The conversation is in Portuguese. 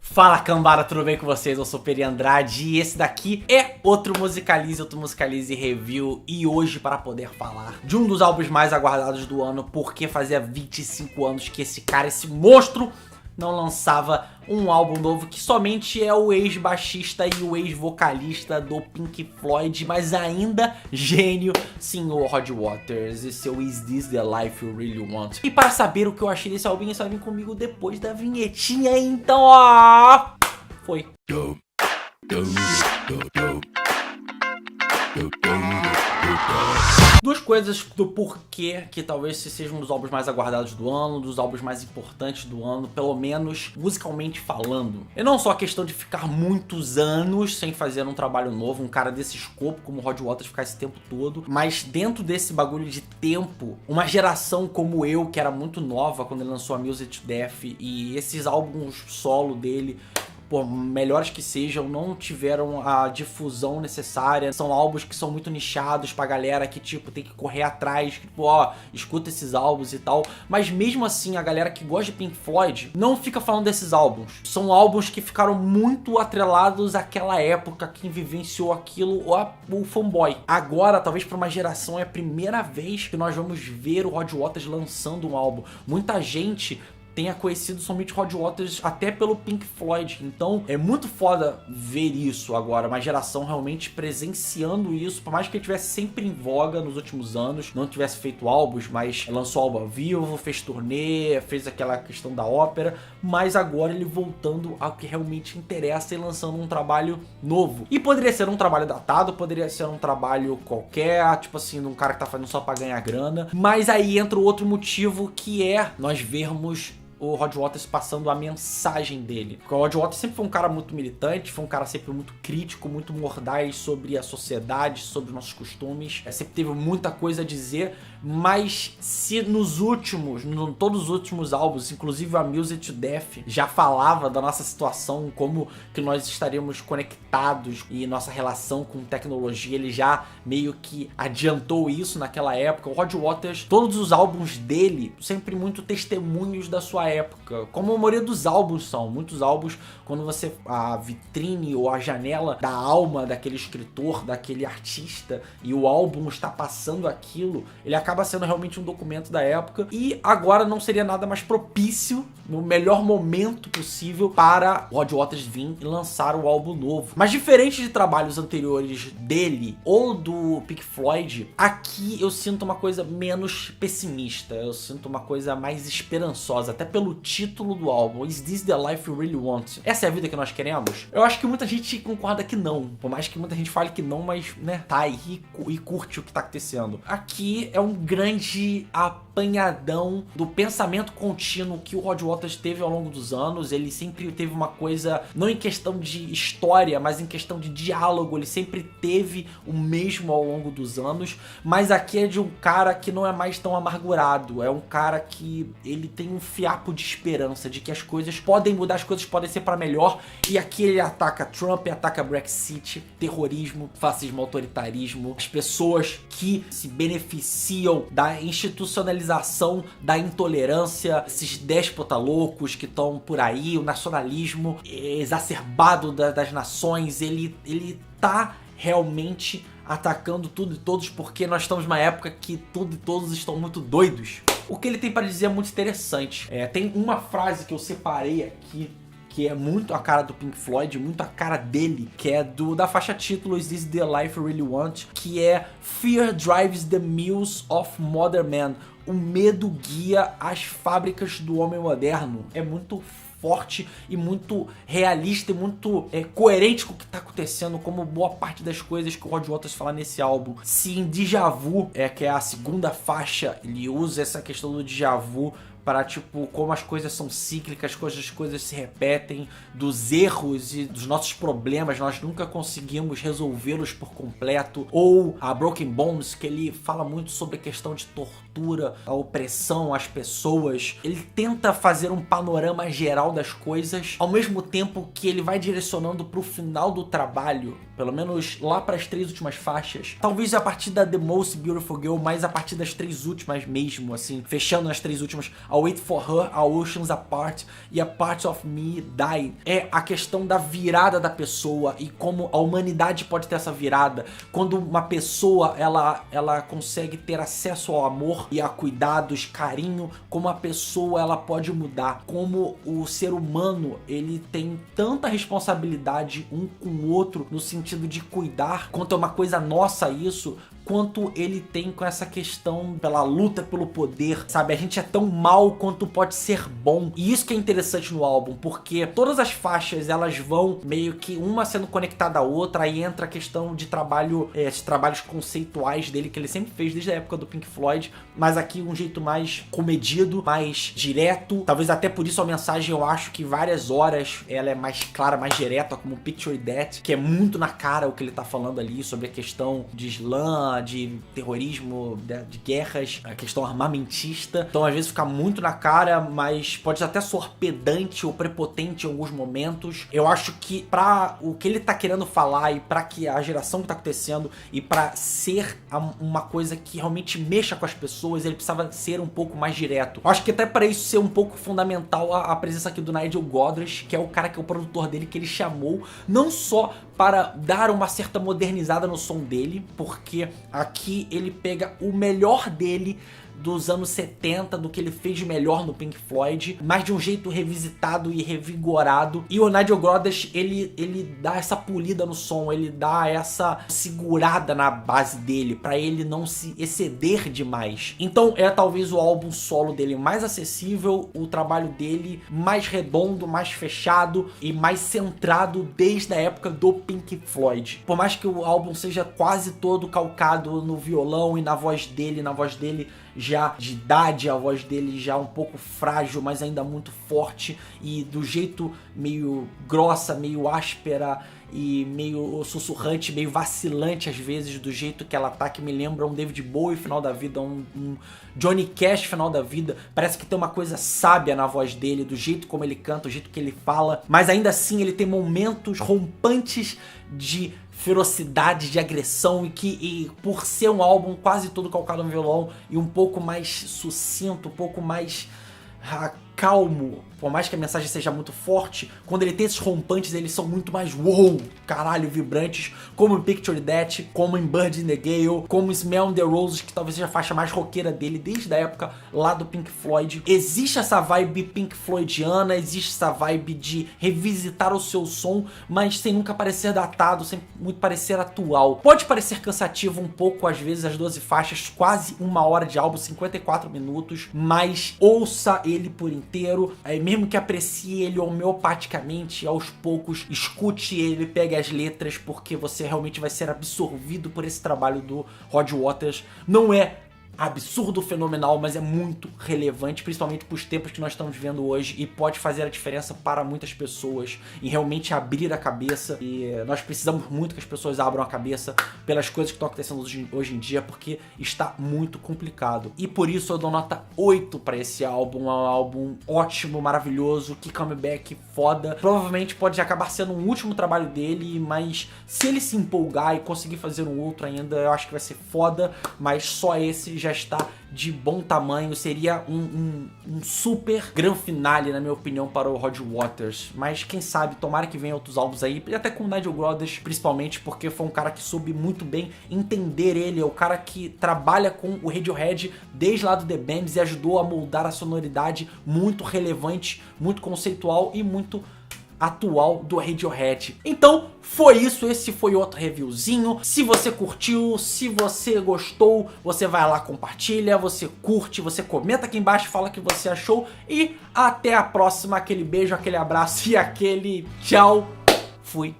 Fala cambada, tudo bem com vocês? Eu sou Peri Andrade e esse daqui é outro Musicalize Review. E hoje para poder falar de um dos álbuns mais aguardados do ano, porque fazia 25 anos que esse cara, esse monstro, não lançava um álbum novo, que somente é o ex-baixista e o ex-vocalista do Pink Floyd, mas ainda gênio, senhor Roger Waters e seu Is This The Life You Really Want. E para saber o que eu achei desse álbum, você vai vir comigo depois da vinhetinha, então ó, foi. Duas coisas do porquê que talvez esse seja um dos álbuns mais aguardados do ano, um dos álbuns mais importantes do ano, pelo menos musicalmente falando. E não só a questão de ficar muitos anos sem fazer um trabalho novo, um cara desse escopo como o Roger Waters ficar esse tempo todo, mas dentro desse bagulho de tempo, uma geração como eu, que era muito nova quando ele lançou a Music to Death, e esses álbuns solo dele, por melhores que sejam, não tiveram a difusão necessária. São álbuns que são muito nichados pra galera que, tipo, tem que correr atrás, tipo, ó, escuta esses álbuns e tal. Mas mesmo assim, a galera que gosta de Pink Floyd não fica falando desses álbuns. São álbuns que ficaram muito atrelados àquela época, quem vivenciou aquilo, o fanboy. Agora, talvez pra uma geração, é a primeira vez que nós vamos ver o Roger Waters lançando um álbum. Muita gente tenha conhecido somente Roger Waters até pelo Pink Floyd. Então é muito foda ver isso agora, uma geração realmente presenciando isso, por mais que ele tivesse sempre em voga nos últimos anos, não tivesse feito álbuns, mas lançou álbum ao vivo, fez turnê, fez aquela questão da ópera, mas agora ele voltando ao que realmente interessa e lançando um trabalho novo. E poderia ser um trabalho datado, poderia ser um trabalho qualquer, tipo assim, de um cara que tá fazendo só pra ganhar grana, mas aí entra o outro motivo, que é nós vermos o Roger Waters passando a mensagem dele. Porque o Roger Waters sempre foi um cara muito militante, foi um cara sempre muito crítico, muito mordaz sobre a sociedade, sobre os nossos costumes. Sempre teve muita coisa a dizer, mas se nos últimos, todos os últimos álbuns, inclusive a Music to Death, já falava da nossa situação, como que nós estaríamos conectados e nossa relação com tecnologia, ele já meio que adiantou isso naquela época. O Roger Waters, todos os álbuns dele, sempre muito testemunhos da sua época, como a maioria dos álbuns são. Muitos álbuns, quando você, a vitrine ou a janela da alma daquele escritor, daquele artista, e o álbum está passando aquilo, ele acaba sendo realmente um documento da época. E agora não seria nada mais propício, no melhor momento possível, para o Roger Waters vir e lançar o álbum novo. Mas diferente de trabalhos anteriores dele ou do Pink Floyd, aqui eu sinto uma coisa menos pessimista, eu sinto uma coisa mais esperançosa, até pelo título do álbum, Is This The Life You Really Want? Essa é a vida que nós queremos? Eu acho que muita gente concorda que não, por mais que muita gente fale que não, mas, né, tá aí e curte o que tá acontecendo. Aqui é um grande apanhadão do pensamento contínuo que o Roger Waters teve ao longo dos anos. Ele sempre teve uma coisa, não em questão de história, mas em questão de diálogo, ele sempre teve o mesmo ao longo dos anos, mas aqui é de um cara que não é mais tão amargurado, é um cara que ele tem um fiapo de esperança, de que as coisas podem mudar, as coisas podem ser para melhor. E aqui ele ataca Trump, ataca Brexit, terrorismo, fascismo, autoritarismo, as pessoas que se beneficiam da institucionalização da intolerância, esses déspotas loucos que estão por aí, o nacionalismo exacerbado das nações. Ele tá realmente atacando tudo e todos, porque nós estamos numa época que tudo e todos estão muito doidos. O que ele tem para dizer é muito interessante. Tem uma frase que eu separei aqui, que é muito a cara do Pink Floyd, muito a cara dele, que é da faixa título Is This The Life You Really Want, que é Fear drives the mills of modern man. O medo guia as fábricas do homem moderno. É muito forte e muito realista e muito coerente com o que tá acontecendo, como boa parte das coisas que o Roger Waters fala nesse álbum. Se em Déjà Vu, que é a segunda faixa, ele usa essa questão do déjà vu para, tipo, como as coisas são cíclicas, as coisas se repetem, dos erros e dos nossos problemas, nós nunca conseguimos resolvê-los por completo. Ou a Broken Bones, que ele fala muito sobre a questão de tortura tortura, a opressão, as pessoas. Ele tenta fazer um panorama geral das coisas, ao mesmo tempo que ele vai direcionando pro final do trabalho, pelo menos lá para as 3 últimas faixas. Talvez a partir da The Most Beautiful Girl, mas a partir das 3 últimas mesmo, assim, fechando nas 3 últimas, a Wait for Her, a Oceans Apart e a Part of Me Die. É a questão da virada da pessoa e como a humanidade pode ter essa virada. Quando uma pessoa, ela consegue ter acesso ao amor e a cuidados, carinho, como a pessoa ela pode mudar. Como o ser humano, ele tem tanta responsabilidade um com o outro no sentido de cuidar, quanto é uma coisa nossa isso, quanto ele tem com essa questão pela luta pelo poder, sabe? A gente é tão mal quanto pode ser bom. E isso que é interessante no álbum, porque todas as faixas, elas vão meio que uma sendo conectada à outra, aí entra a questão de trabalho, esses trabalhos conceituais dele, que ele sempre fez desde a época do Pink Floyd, mas aqui um jeito mais comedido, mais direto. Talvez até por isso a mensagem, eu acho que várias horas ela é mais clara, mais direta, como Picture That, que é muito na cara o que ele tá falando ali sobre a questão de Islã, de terrorismo, de guerras, a questão armamentista. Então às vezes fica muito na cara, mas pode até soar pedante ou prepotente em alguns momentos. Eu acho que pra o que ele tá querendo falar e pra que a geração que tá acontecendo e pra ser uma coisa que realmente mexa com as pessoas, ele precisava ser um pouco mais direto. Eu acho que até pra isso ser um pouco fundamental a presença aqui do Nigel Godrich, que é o cara que é o produtor dele, que ele chamou não só para dar uma certa modernizada no som dele, porque aqui ele pega o melhor dele dos anos 70, do que ele fez de melhor no Pink Floyd, mas de um jeito revisitado e revigorado. E o Nigel Godrich, ele dá essa polida no som, ele dá essa segurada na base dele, pra ele não se exceder demais. Então é talvez o álbum solo dele mais acessível, o trabalho dele mais redondo, mais fechado e mais centrado desde a época do Pink Floyd. Por mais que o álbum seja quase todo calcado no violão e na voz dele já de idade, a voz dele já um pouco frágil, mas ainda muito forte, e do jeito meio grossa, meio áspera e meio sussurrante, meio vacilante às vezes, do jeito que ela tá, que me lembra um David Bowie final da vida, um Johnny Cash final da vida. Parece que tem uma coisa sábia na voz dele, do jeito como ele canta, do jeito que ele fala, mas ainda assim ele tem momentos rompantes de ferocidade, de agressão, e por ser um álbum quase todo calcado no violão e um pouco mais sucinto, um pouco mais calmo, por mais que a mensagem seja muito forte, quando ele tem esses rompantes, eles são muito mais wow, caralho, vibrantes, como em Picture That, como em Bird in the Gale, como em Smell the Roses, que talvez seja a faixa mais roqueira dele desde a época lá do Pink Floyd. Existe essa vibe Pink Floydiana, existe essa vibe de revisitar o seu som, mas sem nunca parecer datado, sem muito parecer atual. Pode parecer cansativo um pouco, às vezes, as 12 faixas, quase 1 hora de álbum, 54 minutos, mas ouça ele por inteiro, mesmo que aprecie ele homeopaticamente, aos poucos, escute ele, pegue as letras, porque você realmente vai ser absorvido por esse trabalho do Rod Waters. Não é absurdo, fenomenal, mas é muito relevante, principalmente para os tempos que nós estamos vivendo hoje, e pode fazer a diferença para muitas pessoas em realmente abrir a cabeça. E nós precisamos muito que as pessoas abram a cabeça pelas coisas que estão acontecendo hoje em dia, porque está muito complicado. E por isso eu dou nota 8 para esse álbum. É um álbum ótimo, maravilhoso, que comeback foda. Provavelmente pode acabar sendo um último trabalho dele, mas se ele se empolgar e conseguir fazer um outro ainda, eu acho que vai ser foda, mas só esse já está de bom tamanho. Seria um super grande finale, na minha opinião, para o Rod Waters. Mas quem sabe, tomara que venha outros álbuns aí, e até com o Nigel Godrich, principalmente, porque foi um cara que soube muito bem entender ele, é o cara que trabalha com o Radiohead desde lá do The Bands e ajudou a moldar a sonoridade muito relevante, muito conceitual e muito atual do Radiohead. Então foi isso, esse foi outro reviewzinho. Se você curtiu, se você gostou, você vai lá, compartilha, você curte, você comenta aqui embaixo, fala o que você achou, e até a próxima. Aquele beijo, aquele abraço e aquele tchau. Fui.